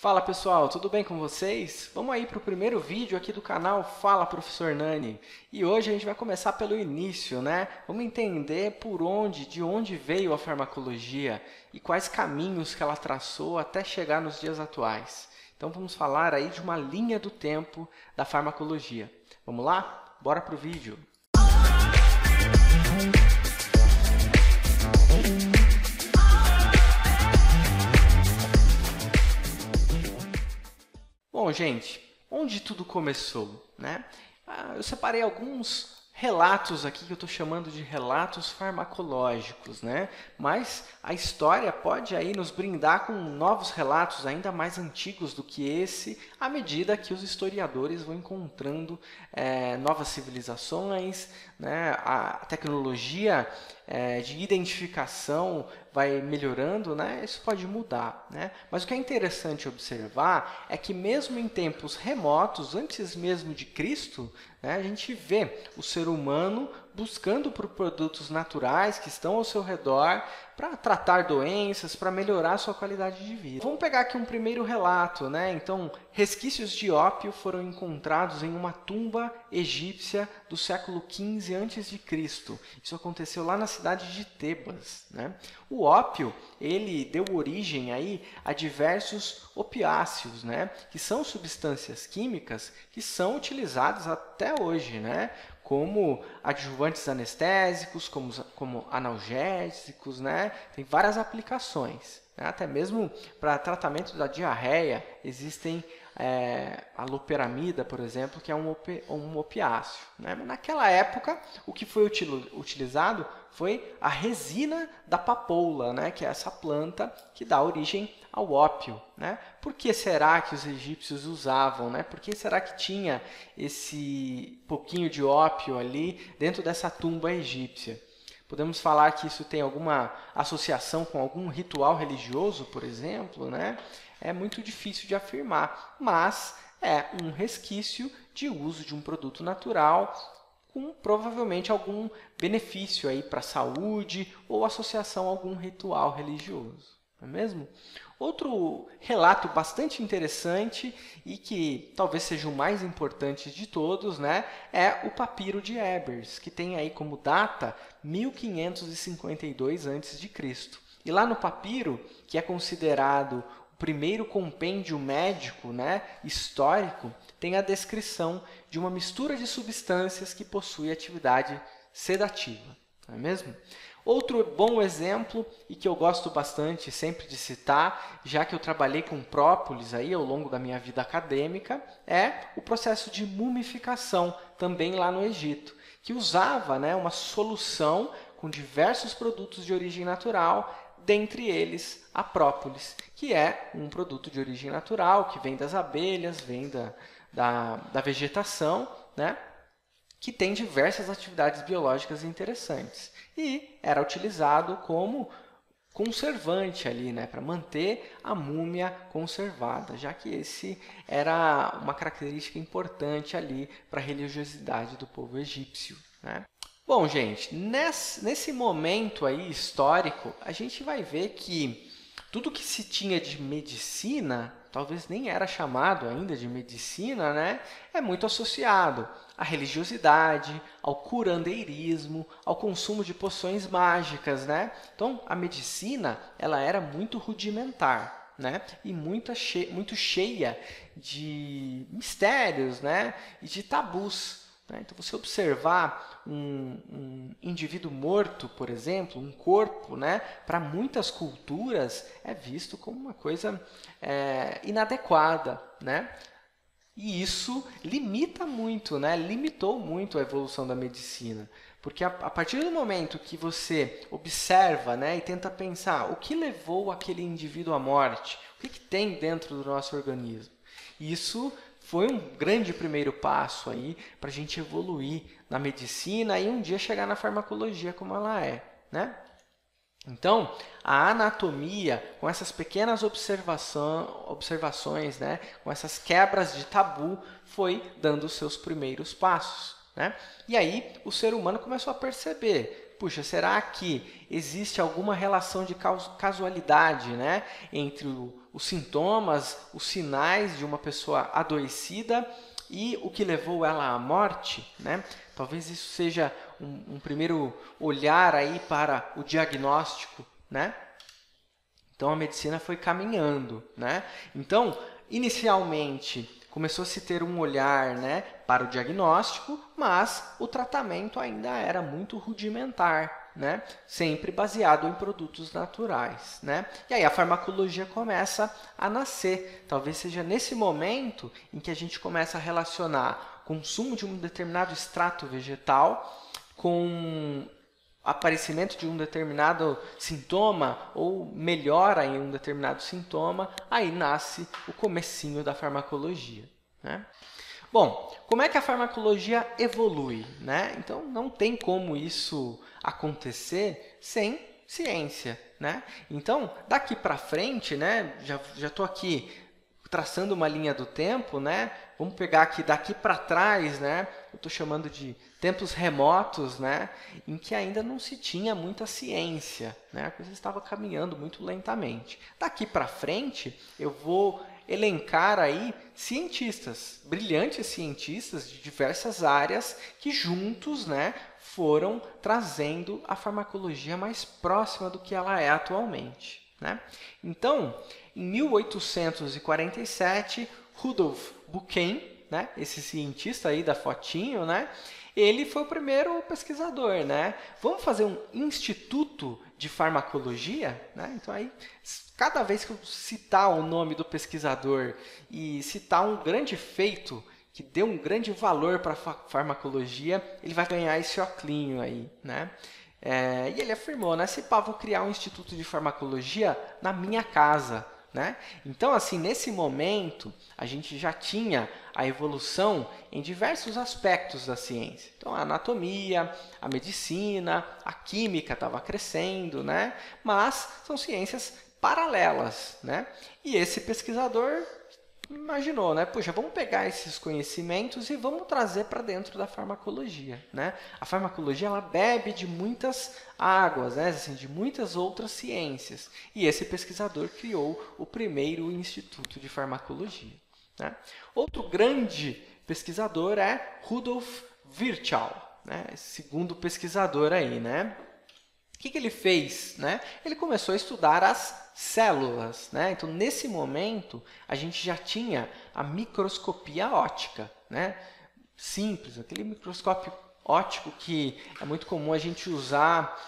Fala pessoal, tudo bem com vocês? Vamos aí para o primeiro vídeo aqui do canal Fala Professor Nani. E hoje a gente vai começar pelo início, né? Vamos entender de onde veio a farmacologia e quais caminhos que ela traçou até chegar nos dias atuais. Então vamos falar aí de uma linha do tempo da farmacologia. Vamos lá? Bora para o vídeo! Bom, gente, onde tudo começou, né? Eu separei alguns relatos aqui que eu estou chamando de relatos farmacológicos, né? Mas a história pode aí nos brindar com novos relatos ainda mais antigos do que esse, à medida que os historiadores vão encontrando novas civilizações, né? A tecnologia de identificação vai melhorando, né? Isso pode mudar, né? Mas o que é interessante observar é que mesmo em tempos remotos, antes mesmo de Cristo, né, a gente vê o ser humano buscando por produtos naturais que estão ao seu redor para tratar doenças, para melhorar a sua qualidade de vida. Vamos pegar aqui um primeiro relato, né? Então, resquícios de ópio foram encontrados em uma tumba egípcia do século XV a.C. Isso aconteceu lá na cidade de Tebas, né? O ópio, ele deu origem aí a diversos opiáceos, né? Que são substâncias químicas que são utilizadas até hoje, né? Como adjuvantes anestésicos, como analgésicos, né? Tem várias aplicações, né? Até mesmo para tratamento da diarreia existem a loperamida, por exemplo, que é um opiáceo, né? Mas naquela época, o que foi utilizado foi a resina da papoula, né? Que é essa planta que dá origem ao ópio, né? Por que será que os egípcios usavam, né? Por que será que tinha esse pouquinho de ópio ali dentro dessa tumba egípcia? Podemos falar que isso tem alguma associação com algum ritual religioso, por exemplo, né? É muito difícil de afirmar, mas é um resquício de uso de um produto natural com provavelmente algum benefício aí para a saúde ou associação a algum ritual religioso, não é mesmo? Outro relato bastante interessante e que talvez seja o mais importante de todos, né, é o papiro de Ebers, que tem aí como data 1552 a.C. E lá no papiro, que é considerado o primeiro compêndio médico, né, histórico, tem a descrição de uma mistura de substâncias que possui atividade sedativa, não é mesmo? Outro bom exemplo, e que eu gosto bastante sempre de citar, já que eu trabalhei com própolis aí ao longo da minha vida acadêmica, é o processo de mumificação, também lá no Egito, que usava, né, uma solução com diversos produtos de origem natural, dentre eles a própolis, que é um produto de origem natural, que vem das abelhas, vem da vegetação, né? Que tem diversas atividades biológicas interessantes. E era utilizado como conservante ali, né, para manter a múmia conservada, já que esse era uma característica importante ali para a religiosidade do povo egípcio, né? Bom, gente, nesse momento aí histórico, a gente vai ver que tudo que se tinha de medicina, talvez nem era chamado ainda de medicina, né? É muito associado à religiosidade, ao curandeirismo, ao consumo de poções mágicas, né? Então, a medicina ela era muito rudimentar, né? E muito cheia de mistérios, né? E de tabus. Então, você observar um indivíduo morto, por exemplo, um corpo, né, para muitas culturas é visto como uma coisa inadequada, né? E isso limita muito, né? Limitou muito a evolução da medicina. Porque a partir do momento que você observa, né, e tenta pensar o que levou aquele indivíduo à morte, o que tem dentro do nosso organismo, isso foi um grande primeiro passo aí para a gente evoluir na medicina e um dia chegar na farmacologia como ela é, né? Então, a anatomia, com essas pequenas observações, né, com essas quebras de tabu, foi dando os seus primeiros passos, né? E aí o ser humano começou a perceber, puxa, será que existe alguma relação de casualidade, né, entre os sintomas, os sinais de uma pessoa adoecida e o que levou ela à morte, né? Talvez isso seja um primeiro olhar aí para o diagnóstico, né? Então, a medicina foi caminhando, né? Então, inicialmente, começou a se ter um olhar, né, para o diagnóstico, mas o tratamento ainda era muito rudimentar, né? Sempre baseado em produtos naturais, né? E aí a farmacologia começa a nascer. Talvez seja nesse momento em que a gente começa a relacionar o consumo de um determinado extrato vegetal com aparecimento de um determinado sintoma ou melhora em um determinado sintoma, aí nasce o comecinho da farmacologia, né? Bom, como é que a farmacologia evolui, né? Então, não tem como isso acontecer sem ciência, né? Então, daqui para frente, né, já estou aqui traçando uma linha do tempo, né? Vamos pegar aqui daqui para trás, né? Eu estou chamando de tempos remotos, né? Em que ainda não se tinha muita ciência, né? A coisa estava caminhando muito lentamente. Daqui para frente, eu vou elencar aí cientistas, brilhantes cientistas de diversas áreas que juntos, né, foram trazendo a farmacologia mais próxima do que ela é atualmente, né? Então, em 1847, Rudolf Buchem, né, esse cientista aí da fotinho, né, ele foi o primeiro pesquisador, né? Vamos fazer um instituto de farmacologia, né? Então aí, cada vez que eu citar o nome do pesquisador e citar um grande feito que deu um grande valor para a farmacologia, ele vai ganhar esse oclinho aí, né? E ele afirmou, né? Se pá, vou criar um instituto de farmacologia na minha casa, né? Então, assim, nesse momento, a gente já tinha a evolução em diversos aspectos da ciência. Então, a anatomia, a medicina, a química estava crescendo, né? Mas são ciências paralelas, né? E esse pesquisador imaginou, né? Puxa, vamos pegar esses conhecimentos e vamos trazer para dentro da farmacologia, né? A farmacologia ela bebe de muitas águas, né? Assim, de muitas outras ciências. E esse pesquisador criou o primeiro Instituto de Farmacologia, né? Outro grande pesquisador é Rudolf Virchow, né? Esse segundo pesquisador aí, né? O que ele fez, né? Ele começou a estudar as células, né? Então, nesse momento, a gente já tinha a microscopia óptica, né? Simples, aquele microscópio óptico que é muito comum a gente usar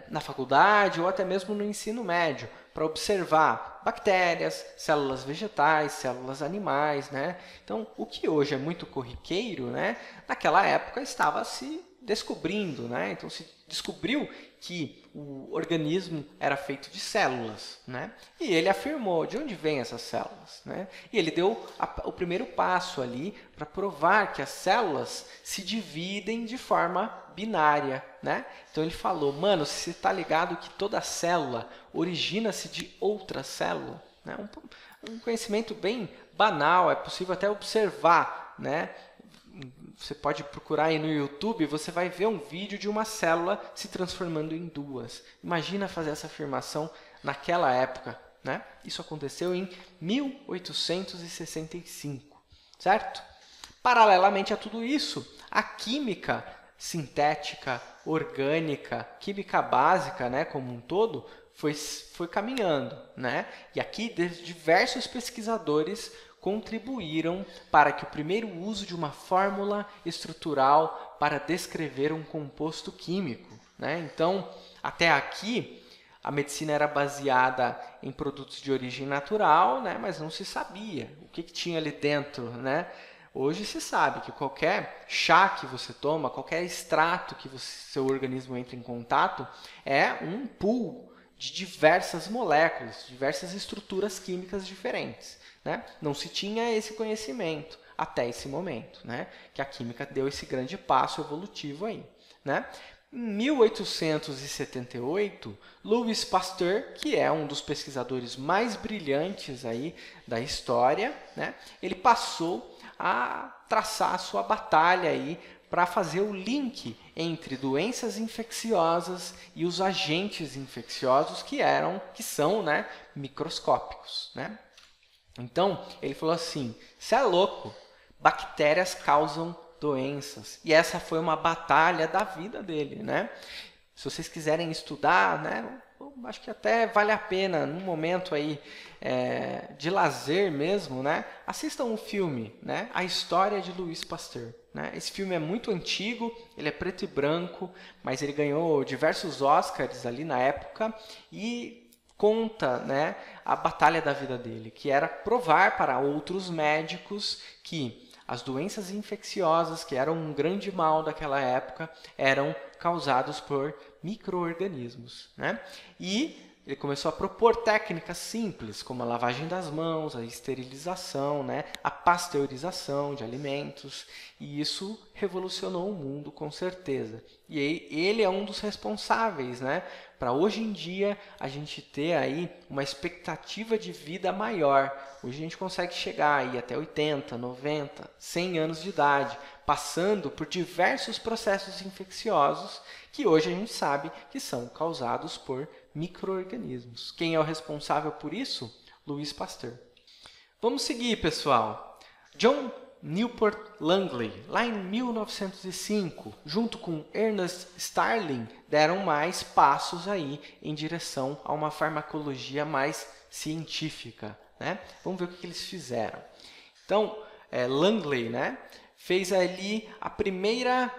na faculdade ou até mesmo no ensino médio para observar bactérias, células vegetais, células animais, né? Então, o que hoje é muito corriqueiro, né? Naquela época estava se descobrindo, né? Então, se descobriu que o organismo era feito de células, né? E ele afirmou de onde vêm essas células, né? E ele deu o primeiro passo ali para provar que as células se dividem de forma binária, né? Então ele falou, mano, você está ligado que toda célula origina-se de outra célula, né? Um conhecimento bem banal, é possível até observar, né? Você pode procurar aí no YouTube, você vai ver um vídeo de uma célula se transformando em duas. Imagina fazer essa afirmação naquela época, né? Isso aconteceu em 1865, certo? Paralelamente a tudo isso, a química sintética, orgânica, química básica, né, como um todo, foi caminhando, né? E aqui diversos pesquisadores contribuíram para que o primeiro uso de uma fórmula estrutural para descrever um composto químico, né? Então, até aqui, a medicina era baseada em produtos de origem natural, né? Mas não se sabia o que tinha ali dentro, né? Hoje se sabe que qualquer chá que você toma, qualquer extrato que seu organismo entra em contato, é um pool de diversas moléculas, diversas estruturas químicas diferentes, né? Não se tinha esse conhecimento até esse momento, né? Que a química deu esse grande passo evolutivo aí, né? Em 1878, Louis Pasteur, que é um dos pesquisadores mais brilhantes aí da história, né? Ele passou a traçar a sua batalha aí para fazer o link entre doenças infecciosas e os agentes infecciosos que são, né, microscópicos, né? Então, ele falou assim, você é louco, bactérias causam doenças. E essa foi uma batalha da vida dele, né? Se vocês quiserem estudar, né, acho que até vale a pena, num momento aí de lazer mesmo, né, assistam um filme, né, A História de Louis Pasteur. Né? Esse filme é muito antigo, ele é preto e branco, mas ele ganhou diversos Oscars ali na época e conta, né, a batalha da vida dele, que era provar para outros médicos que as doenças infecciosas, que eram um grande mal daquela época, eram causados por micro-organismos, né? E ele começou a propor técnicas simples, como a lavagem das mãos, a esterilização, né? A pasteurização de alimentos, e isso revolucionou o mundo com certeza. E ele é um dos responsáveis, né, para hoje em dia a gente ter aí uma expectativa de vida maior. Hoje a gente consegue chegar aí até 80, 90, 100 anos de idade, passando por diversos processos infecciosos que hoje a gente sabe que são causados por micro-organismos. Quem é o responsável por isso? Louis Pasteur. Vamos seguir, pessoal. John Newport Langley, lá em 1905, junto com Ernest Starling, deram mais passos aí em direção a uma farmacologia mais científica, né? Vamos ver o que eles fizeram. Então, Langley, né, fez ali a primeira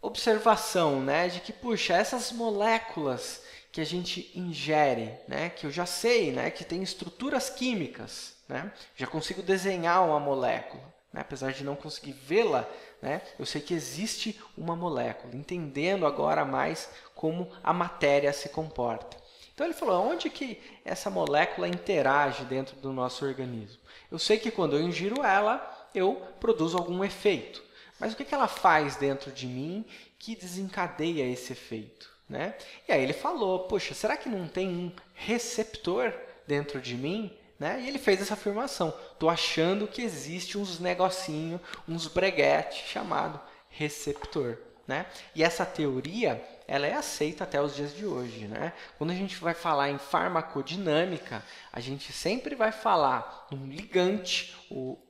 observação, né, de que, puxa, essas moléculas que a gente ingere, né, que eu já sei, né, que tem estruturas químicas, né, já consigo desenhar uma molécula, né, apesar de não conseguir vê-la, né, eu sei que existe uma molécula, entendendo agora mais como a matéria se comporta. Então ele falou, onde que essa molécula interage dentro do nosso organismo? Eu sei que quando eu ingiro ela, eu produzo algum efeito. Mas o que ela faz dentro de mim que desencadeia esse efeito? Né? E aí ele falou, poxa, será que não tem um receptor dentro de mim? Né? E ele fez essa afirmação, estou achando que existe uns negocinho, uns breguete chamado receptor. Né? E essa teoria ela é aceita até os dias de hoje. Né? Quando a gente vai falar em farmacodinâmica, a gente sempre vai falar num ligante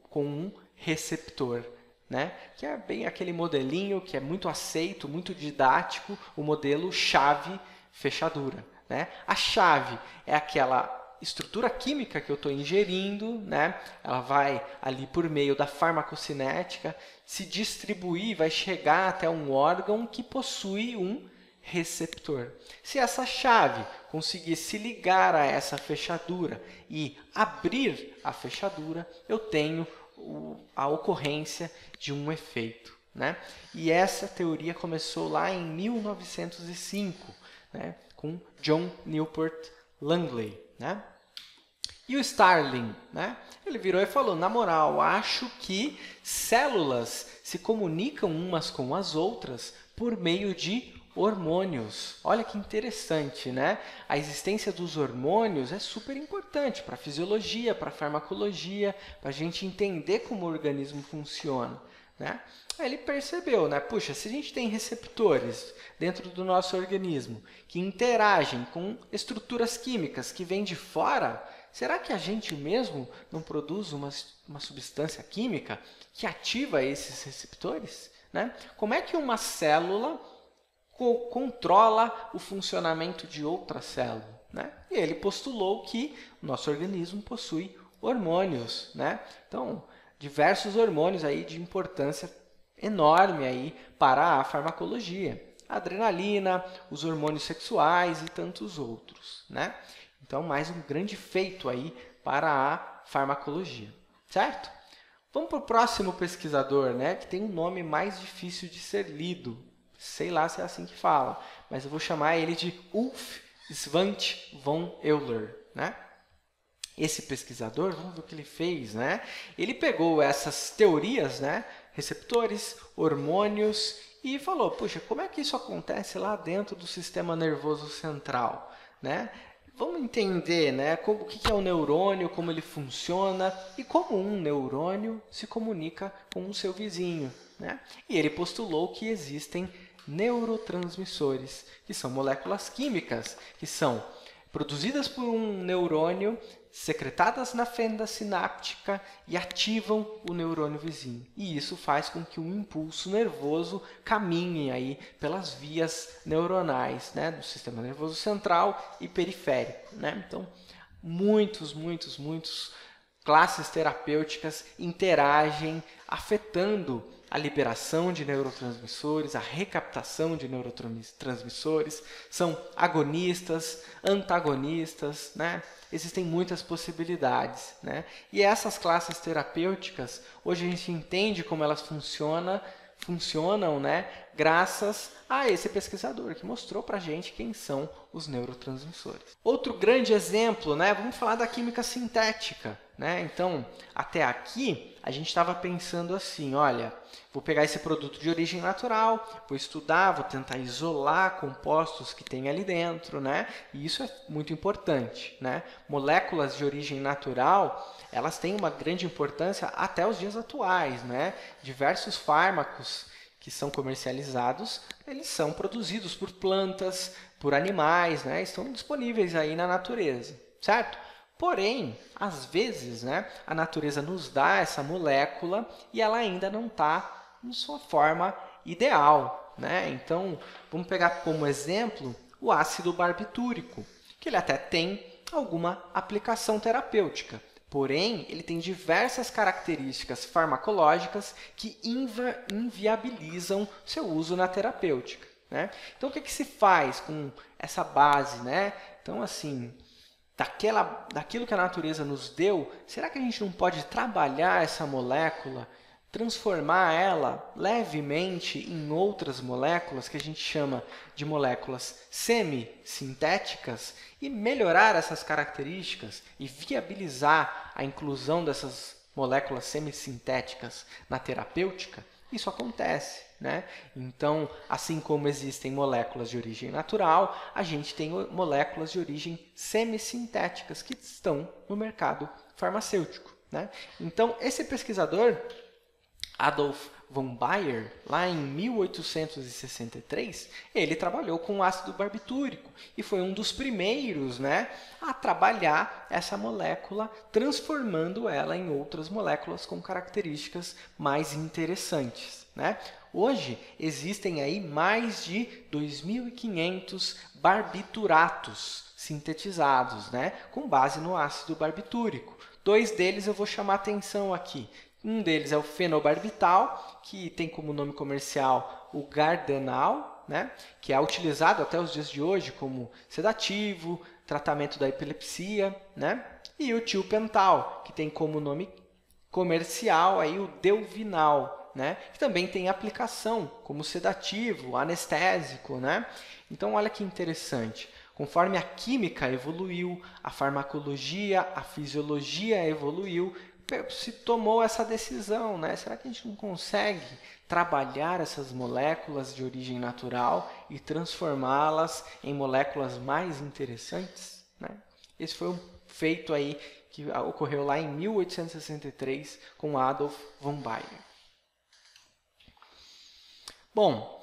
com um receptor. Né? Que é bem aquele modelinho que é muito aceito, muito didático, o modelo chave-fechadura. Né? A chave é aquela estrutura química que eu estou ingerindo, né? Ela vai ali por meio da farmacocinética se distribuir, vai chegar até um órgão que possui um receptor. Se essa chave conseguir se ligar a essa fechadura e abrir a fechadura, eu tenho a ocorrência de um efeito. Né? E essa teoria começou lá em 1905, né? Com John Newport Langley. Né? E o Starling, né? Ele virou e falou, na moral, acho que células se comunicam umas com as outras por meio de hormônios. Olha que interessante, né? A existência dos hormônios é super importante para a fisiologia, para a farmacologia, para a gente entender como o organismo funciona. Né? Aí ele percebeu, né? Puxa, se a gente tem receptores dentro do nosso organismo que interagem com estruturas químicas que vêm de fora, será que a gente mesmo não produz uma substância química que ativa esses receptores? Né? Como é que uma célula controla o funcionamento de outra célula? Né? E ele postulou que o nosso organismo possui hormônios. Né? Então, diversos hormônios aí de importância enorme aí para a farmacologia. A adrenalina, os hormônios sexuais e tantos outros. Né? Então, mais um grande feito aí para a farmacologia. Certo? Vamos para o próximo pesquisador, né, que tem um nome mais difícil de ser lido. Sei lá se é assim que fala, mas eu vou chamar ele de Ulf Svante von Euler. Né? Esse pesquisador, vamos ver o que ele fez. Né? Ele pegou essas teorias, né, receptores, hormônios, e falou, puxa, como é que isso acontece lá dentro do sistema nervoso central? Né? vamos entender, né, o que é o neurônio, como ele funciona e como um neurônio se comunica com o seu vizinho, né? E ele postulou que existem neurotransmissores, que são moléculas químicas, que são produzidas por um neurônio, secretadas na fenda sináptica e ativam o neurônio vizinho. E isso faz com que o impulso nervoso caminhe aí pelas vias neuronais, né, do sistema nervoso central e periférico, né? Então, muitas classes terapêuticas interagem, afetando a liberação de neurotransmissores, a recaptação de neurotransmissores, são agonistas, antagonistas, né? Existem muitas possibilidades, né? E essas classes terapêuticas, hoje a gente entende como elas funcionam, né? Graças a esse pesquisador que mostrou para a gente quem são os neurotransmissores. Outro grande exemplo, né? Vamos falar da química sintética, né? Então, até aqui, a gente estava pensando assim, olha, vou pegar esse produto de origem natural, vou estudar, vou tentar isolar compostos que tem ali dentro, né? E isso é muito importante, né? Moléculas de origem natural, elas têm uma grande importância até os dias atuais, né? Diversos fármacos que são comercializados, eles são produzidos por plantas, por animais, né? Estão disponíveis aí na natureza, certo? Porém, às vezes, né, a natureza nos dá essa molécula e ela ainda não está em sua forma ideal, né? Então, vamos pegar como exemplo o ácido barbitúrico, que ele até tem alguma aplicação terapêutica. Porém, ele tem diversas características farmacológicas que inviabilizam seu uso na terapêutica, né? Então, o que se faz com essa base, né? Então, assim, daquilo que a natureza nos deu, será que a gente não pode trabalhar essa molécula, transformar ela levemente em outras moléculas que a gente chama de moléculas semissintéticas e melhorar essas características e viabilizar a inclusão dessas moléculas semissintéticas na terapêutica? Isso acontece, né? Então, assim como existem moléculas de origem natural, a gente tem moléculas de origem semissintéticas que estão no mercado farmacêutico, né? Então, esse pesquisador, Adolf von Baeyer, lá em 1863, ele trabalhou com ácido barbitúrico e foi um dos primeiros, né, a trabalhar essa molécula, transformando ela em outras moléculas com características mais interessantes, né? Hoje existem aí mais de 2.500 barbituratos sintetizados, né, com base no ácido barbitúrico. Dois deles eu vou chamar a atenção aqui. Um deles é o fenobarbital, que tem como nome comercial o Gardenal, né? Que é utilizado até os dias de hoje como sedativo, tratamento da epilepsia, né? E o tiopental, que tem como nome comercial aí o Delvinal, né? Que também tem aplicação como sedativo, anestésico, né? Então, olha que interessante. Conforme a química evoluiu, a farmacologia, a fisiologia evoluiu, se tomou essa decisão, né? Será que a gente não consegue trabalhar essas moléculas de origem natural e transformá-las em moléculas mais interessantes, né? Esse foi um feito aí que ocorreu lá em 1863 com Adolf von Baeyer. Bom,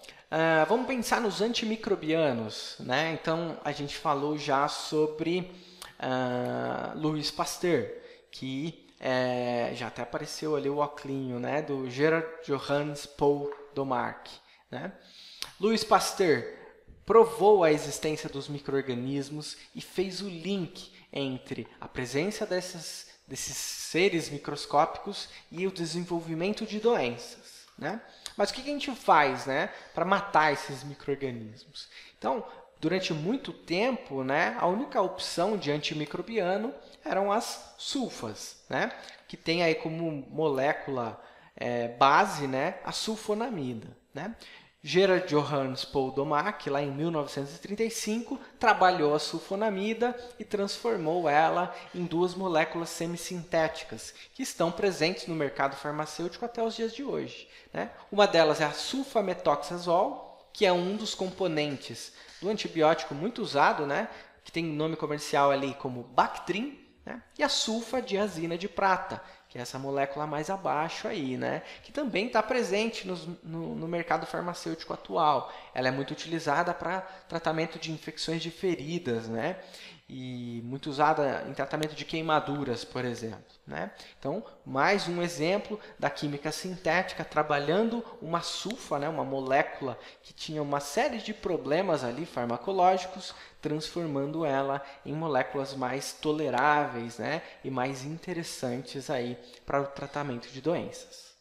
vamos pensar nos antimicrobianos, né? Então, a gente falou já sobre Louis Pasteur, que já até apareceu ali o óculinho, né, do Gerard Johannes Paul Domark, né? Louis Pasteur provou a existência dos micro-organismos e fez o link entre a presença desses seres microscópicos e o desenvolvimento de doenças, né? Mas o que a gente faz, né, para matar esses micro-organismos? Então, durante muito tempo, né, a única opção de antimicrobiano eram as sulfas, né, que tem aí como molécula base, né, a sulfonamida, né? Gerard Johannes Paul Domark, lá em 1935, trabalhou a sulfonamida e transformou ela em duas moléculas semissintéticas que estão presentes no mercado farmacêutico até os dias de hoje, né? Uma delas é a sulfametoxazol, que é um dos componentes do antibiótico muito usado, né, que tem nome comercial ali como Bactrim, né? E a sulfadiazina de prata, que é essa molécula mais abaixo aí, né? Que também está presente no mercado farmacêutico atual. Ela é muito utilizada para tratamento de infecções de feridas, né? E muito usada em tratamento de queimaduras, por exemplo, né? Então, mais um exemplo da química sintética trabalhando uma sulfa, né? Uma molécula que tinha uma série de problemas ali farmacológicos, transformando ela em moléculas mais toleráveis, né? E mais interessantes aí para o tratamento de doenças.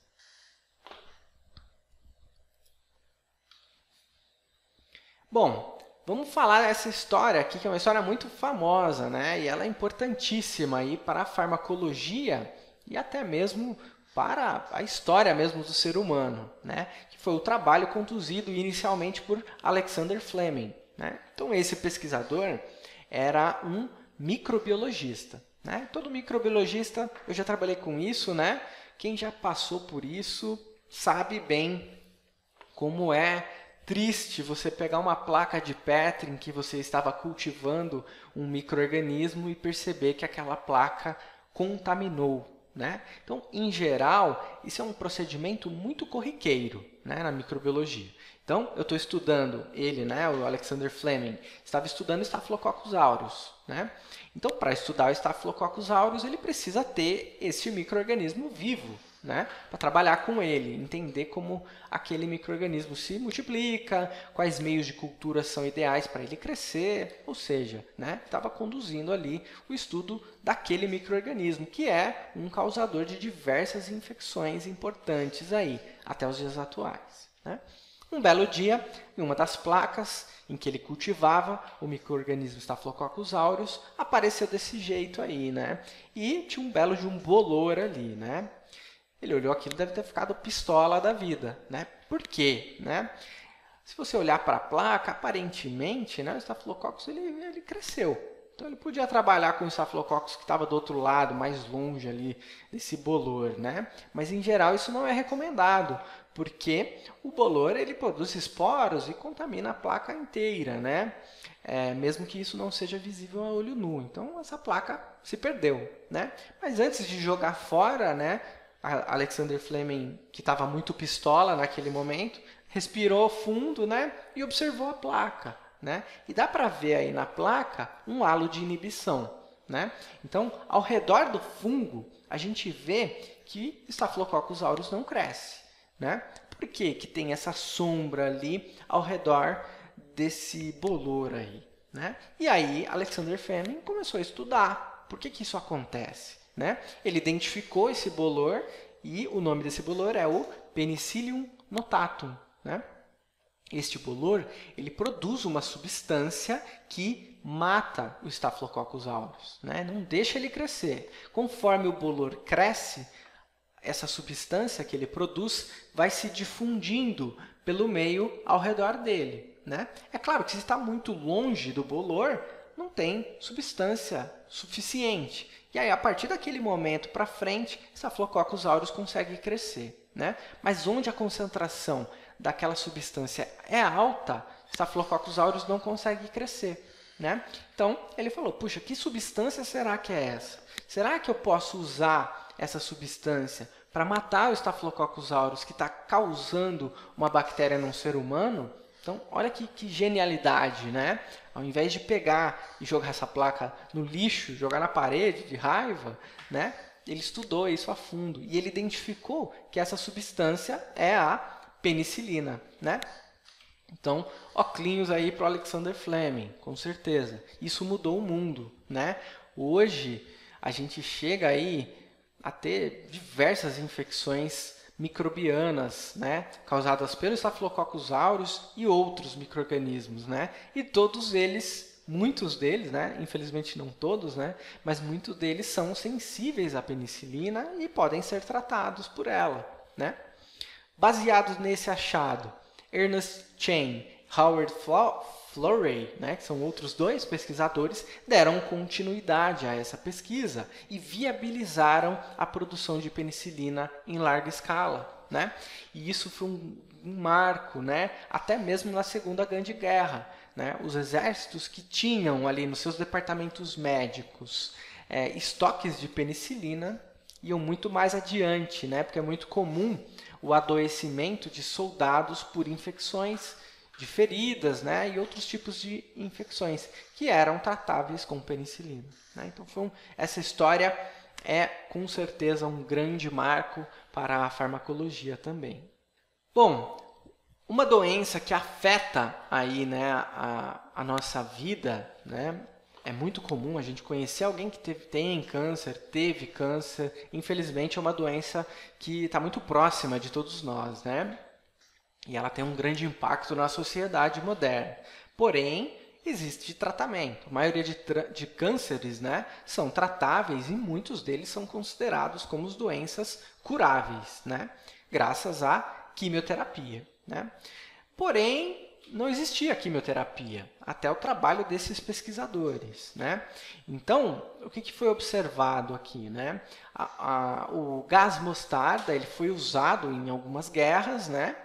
Bom, vamos falar dessa história aqui, que é uma história muito famosa, né? E ela é importantíssima aí para a farmacologia e até mesmo para a história mesmo do ser humano, né? Que foi o trabalho conduzido inicialmente por Alexander Fleming, né? Então, esse pesquisador era um microbiologista, né? Todo microbiologista, eu já trabalhei com isso, né? Quem já passou por isso sabe bem como é triste você pegar uma placa de Petri em que você estava cultivando um micro-organismo e perceber que aquela placa contaminou, né? Então, em geral, isso é um procedimento muito corriqueiro, né, na microbiologia. Então, eu estou estudando ele, né, o Alexander Fleming, estava estudando Staphylococcus aureus, né? Então, para estudar o Staphylococcus aureus, ele precisa ter esse micro-organismo vivo, né, para trabalhar com ele, entender como aquele micro-organismo se multiplica, quais meios de cultura são ideais para ele crescer, ou seja, né, estava conduzindo ali o estudo daquele micro-organismo, que é um causador de diversas infecções importantes aí, até os dias atuais, né? Um belo dia, em uma das placas em que ele cultivava o micro-organismo Staphylococcus aureus, apareceu desse jeito aí, né? E tinha um belo de um bolor ali, né? Ele olhou aquilo e deve ter ficado pistola da vida, né? Por quê, né? Se você olhar para a placa, aparentemente, né, o Staphylococcus ele cresceu. Então, ele podia trabalhar com o Staphylococcus que estava do outro lado, mais longe ali desse bolor, né? Mas, em geral, isso não é recomendado, porque o bolor ele produz esporos e contamina a placa inteira, né? Mesmo que isso não seja visível a olho nu. Então, essa placa se perdeu, né? Mas antes de jogar fora, né, Alexander Fleming, que estava muito pistola naquele momento, respirou fundo, né, e observou a placa, né? E dá para ver aí na placa um halo de inibição, né? Então, ao redor do fungo, a gente vê que Staphylococcus aureus não cresce, né? Por que que tem essa sombra ali ao redor desse bolor aí, né? E aí, Alexander Fleming começou a estudar por que que isso acontece, né? Ele identificou esse bolor e o nome desse bolor é o Penicillium notatum, né? Este bolor ele produz uma substância que mata o Staphylococcus aureus, né? Não deixa ele crescer. Conforme o bolor cresce, essa substância que ele produz vai se difundindo pelo meio ao redor dele, né? É claro que se está muito longe do bolor, não tem substância suficiente. E aí, a partir daquele momento para frente, Staphylococcus aureus consegue crescer, né? Mas onde a concentração daquela substância é alta, Staphylococcus aureus não consegue crescer, né? Então, ele falou, puxa, que substância será que é essa? Será que eu posso usar essa substância para matar o Staphylococcus aureus que está causando uma bactéria num ser humano? Então, olha que genialidade, né? Ao invés de pegar e jogar essa placa no lixo, jogar na parede de raiva, né? Ele estudou isso a fundo e ele identificou que essa substância é a penicilina, né? Então, óculos aí para o Alexander Fleming, com certeza. Isso mudou o mundo, né? Hoje, a gente chega aí a ter diversas infecções microbianas, né, causadas pelo Staphylococcus aureus e outros micro-organismos, né? E todos eles, muitos deles, né, infelizmente não todos, né, mas muitos deles são sensíveis à penicilina e podem ser tratados por ela, né? Baseados nesse achado, Ernest Chain, Howard Florey, né, que são outros dois pesquisadores, deram continuidade a essa pesquisa e viabilizaram a produção de penicilina em larga escala, né? E isso foi um marco, né, até mesmo na Segunda Grande Guerra, né, os exércitos que tinham ali nos seus departamentos médicos estoques de penicilina iam muito mais adiante, né, porque é muito comum o adoecimento de soldados por infecções de feridas, né, e outros tipos de infecções que eram tratáveis com penicilina, né? Então, essa história é com certeza um grande marco para a farmacologia também. Bom, uma doença que afeta aí, né, a nossa vida, né, é muito comum a gente conhecer alguém que teve câncer. Infelizmente, é uma doença que está muito próxima de todos nós, né? E ela tem um grande impacto na sociedade moderna. Porém, existe tratamento. A maioria de cânceres, né, são tratáveis e muitos deles são considerados como doenças curáveis, né, graças à quimioterapia, né? Porém, não existia quimioterapia até o trabalho desses pesquisadores, né? Então, o que foi observado aqui, né? O gás mostarda ele foi usado em algumas guerras, né?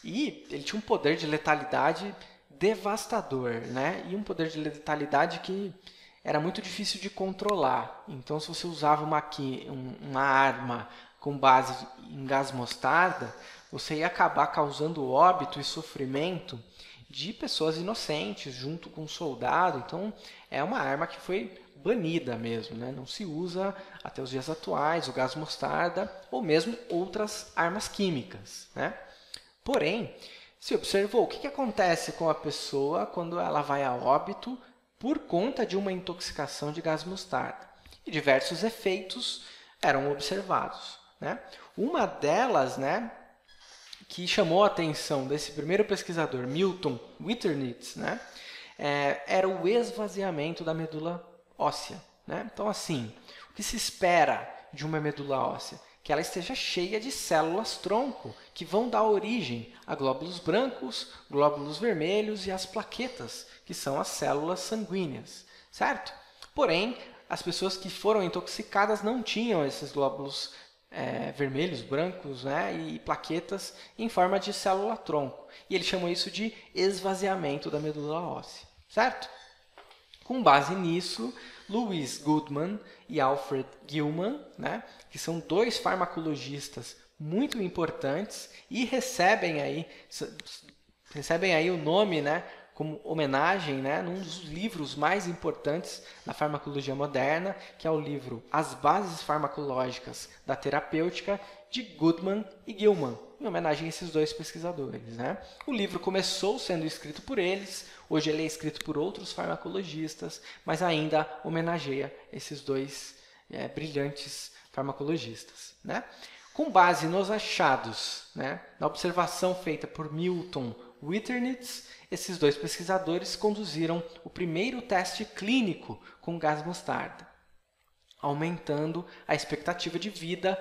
E ele tinha um poder de letalidade devastador, né? E um poder de letalidade que era muito difícil de controlar. Então, se você usava uma arma com base em gás mostarda, você ia acabar causando óbito e sofrimento de pessoas inocentes junto com um soldado. Então, é uma arma que foi banida mesmo, né? Não se usa até os dias atuais o gás mostarda ou mesmo outras armas químicas, né? Porém, se observou o que acontece com a pessoa quando ela vai a óbito por conta de uma intoxicação de gás mostarda. E diversos efeitos eram observados, né? Uma delas, né, que chamou a atenção desse primeiro pesquisador, Milton Winternitz, né, era o esvaziamento da medula óssea, né? Então, assim, o que se espera de uma medula óssea? Que ela esteja cheia de células-tronco, que vão dar origem a glóbulos brancos, glóbulos vermelhos e as plaquetas, que são as células sanguíneas, certo? Porém, as pessoas que foram intoxicadas não tinham esses glóbulos vermelhos, brancos, né, e plaquetas em forma de célula-tronco. E ele chamou isso de esvaziamento da medula óssea, certo? Com base nisso, Louis Goodman e Alfred Gilman, né, que são dois farmacologistas muito importantes e recebem aí o nome, né, como homenagem, né, num dos livros mais importantes da farmacologia moderna, que é o livro As Bases Farmacológicas da Terapêutica, de Goodman e Gilman, em homenagem a esses dois pesquisadores, né? O livro começou sendo escrito por eles, hoje ele é escrito por outros farmacologistas, mas ainda homenageia esses dois brilhantes farmacologistas, né? Com base nos achados, né, na observação feita por Milton Winternitz, esses dois pesquisadores conduziram o primeiro teste clínico com gás mostarda, aumentando a expectativa de vida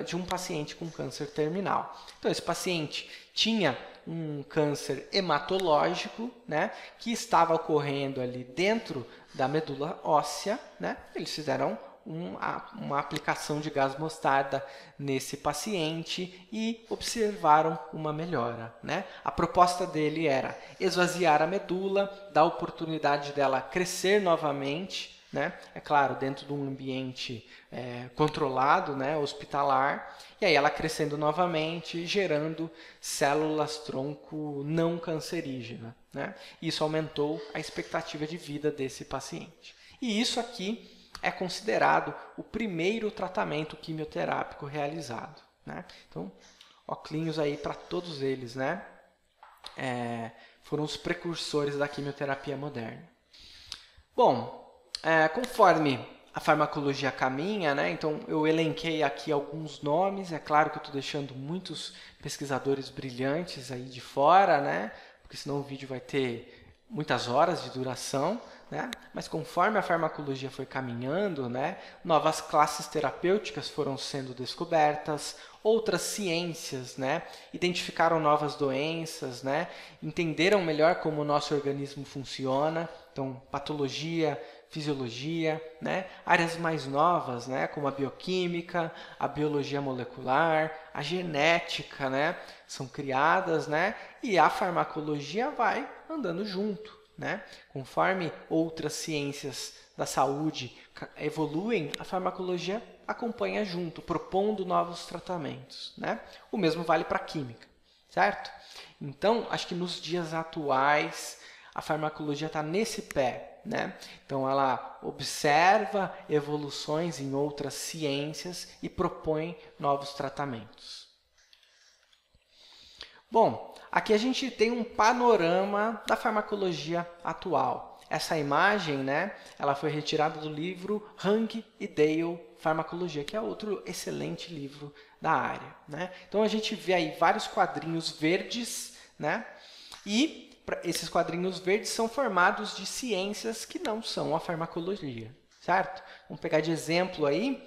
de um paciente com câncer terminal. Então, esse paciente tinha um câncer hematológico, né, que estava ocorrendo ali dentro da medula óssea, né? Eles fizeram uma aplicação de gás mostarda nesse paciente e observaram uma melhora, né? A proposta dele era esvaziar a medula, dar a oportunidade dela crescer novamente, né? É claro, dentro de um ambiente controlado, né, hospitalar, e aí ela crescendo novamente, gerando células-tronco não cancerígenas, né? Isso aumentou a expectativa de vida desse paciente. E isso aqui é considerado o primeiro tratamento quimioterápico realizado, né? Então, óculos aí para todos eles, né? Foram os precursores da quimioterapia moderna. Bom, conforme a farmacologia caminha, né? Então eu elenquei aqui alguns nomes. É claro que eu estou deixando muitos pesquisadores brilhantes aí de fora, né? Porque senão o vídeo vai ter muitas horas de duração, né? Mas conforme a farmacologia foi caminhando, né, novas classes terapêuticas foram sendo descobertas, outras ciências, né, identificaram novas doenças, né, entenderam melhor como o nosso organismo funciona, então patologia, fisiologia, né, áreas mais novas, né, como a bioquímica, a biologia molecular, a genética, né, são criadas, né, e a farmacologia vai andando junto, né? Conforme outras ciências da saúde evoluem, a farmacologia acompanha junto, propondo novos tratamentos, né? O mesmo vale para a química, certo? Então, acho que nos dias atuais, a farmacologia está nesse pé, né? Então, ela observa evoluções em outras ciências e propõe novos tratamentos. Bom, aqui a gente tem um panorama da farmacologia atual. Essa imagem, né, ela foi retirada do livro Hang e Dale, Farmacologia, que é outro excelente livro da área, né? Então, a gente vê aí vários quadrinhos verdes, né? E esses quadrinhos verdes são formados de ciências que não são a farmacologia, certo? Vamos pegar de exemplo aí,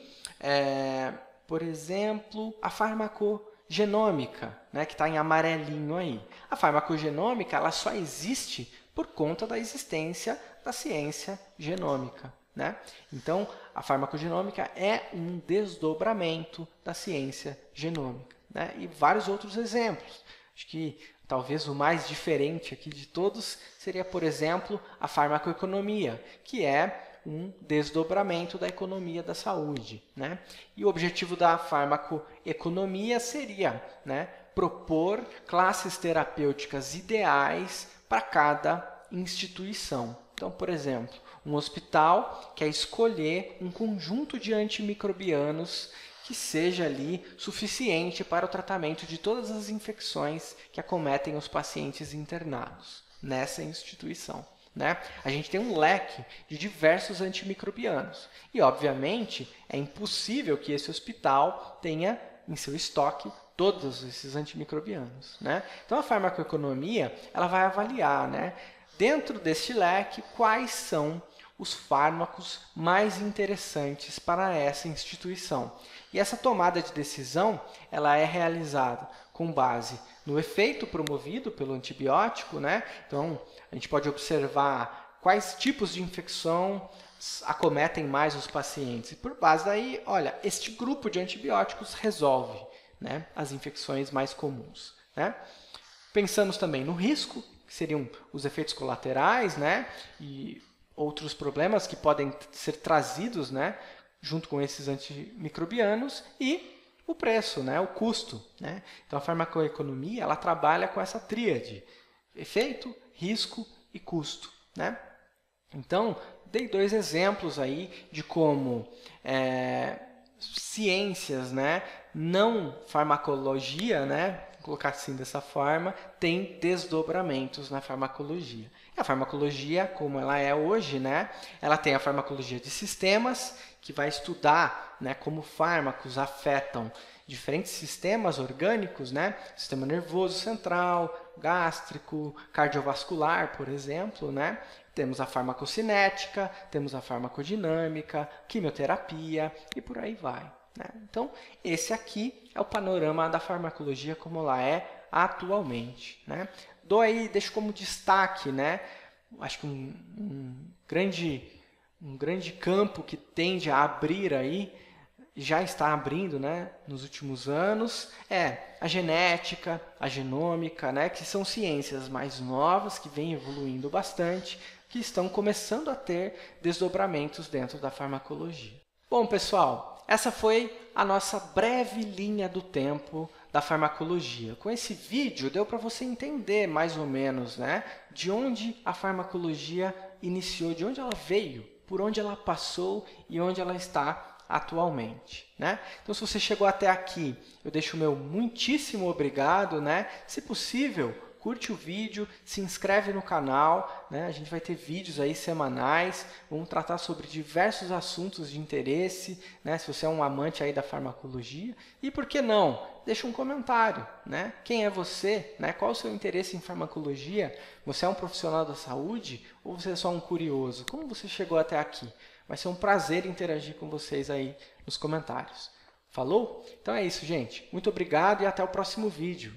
por exemplo, a farmacogenômica, né, que está em amarelinho aí. A farmacogenômica ela só existe por conta da existência da ciência genômica, né? Então, a farmacogenômica é um desdobramento da ciência genômica, né? E vários outros exemplos. Acho que talvez o mais diferente aqui de todos seria, por exemplo, a farmacoeconomia, que é um desdobramento da economia da saúde, né? E o objetivo da farmacoeconomia seria, né, propor classes terapêuticas ideais para cada instituição. Então, por exemplo, um hospital quer escolher um conjunto de antimicrobianos que seja ali suficiente para o tratamento de todas as infecções que acometem os pacientes internados nessa instituição, né? A gente tem um leque de diversos antimicrobianos e, obviamente, é impossível que esse hospital tenha em seu estoque todos esses antimicrobianos, né? Então, a farmacoeconomia ela vai avaliar, né, dentro deste leque, quais são os fármacos mais interessantes para essa instituição. E essa tomada de decisão ela é realizada com base no efeito promovido pelo antibiótico, né? Então, a gente pode observar quais tipos de infecção acometem mais os pacientes. E por base daí, olha, este grupo de antibióticos resolve, né, as infecções mais comuns, né? Pensamos também no risco, que seriam os efeitos colaterais, né, e outros problemas que podem ser trazidos, né, junto com esses antimicrobianos, e o preço, né, o custo, né? Então, a farmacoeconomia ela trabalha com essa tríade: efeito, risco e custo, né? Então, dei dois exemplos aí de como ciências, né, não farmacologia, né, vou colocar assim dessa forma, tem desdobramentos na farmacologia. A farmacologia, como ela é hoje, né, ela tem a farmacologia de sistemas, que vai estudar, né, como fármacos afetam diferentes sistemas orgânicos, né, sistema nervoso central, gástrico, cardiovascular, por exemplo, né. Temos a farmacocinética, temos a farmacodinâmica, quimioterapia e por aí vai, né? Então, esse aqui é o panorama da farmacologia como ela é atualmente, né? Deixo como destaque, né, acho que um grande campo que tende a abrir aí, já está abrindo, né, nos últimos anos, é a genética, a genômica, né, que são ciências mais novas, que vêm evoluindo bastante, que estão começando a ter desdobramentos dentro da farmacologia. Bom, pessoal, essa foi a nossa breve linha do tempo da farmacologia. Com esse vídeo, deu para você entender mais ou menos, né, de onde a farmacologia iniciou, de onde ela veio, por onde ela passou e onde ela está atualmente, né? Então, se você chegou até aqui, eu deixo o meu muitíssimo obrigado, né? Se possível, curte o vídeo, se inscreve no canal, né? A gente vai ter vídeos aí semanais, vamos tratar sobre diversos assuntos de interesse, né? Se você é um amante aí da farmacologia, e por que não? Deixa um comentário, né? Quem é você, né? Qual o seu interesse em farmacologia? Você é um profissional da saúde ou você é só um curioso? Como você chegou até aqui? Vai ser um prazer interagir com vocês aí nos comentários. Falou? Então é isso, gente. Muito obrigado e até o próximo vídeo.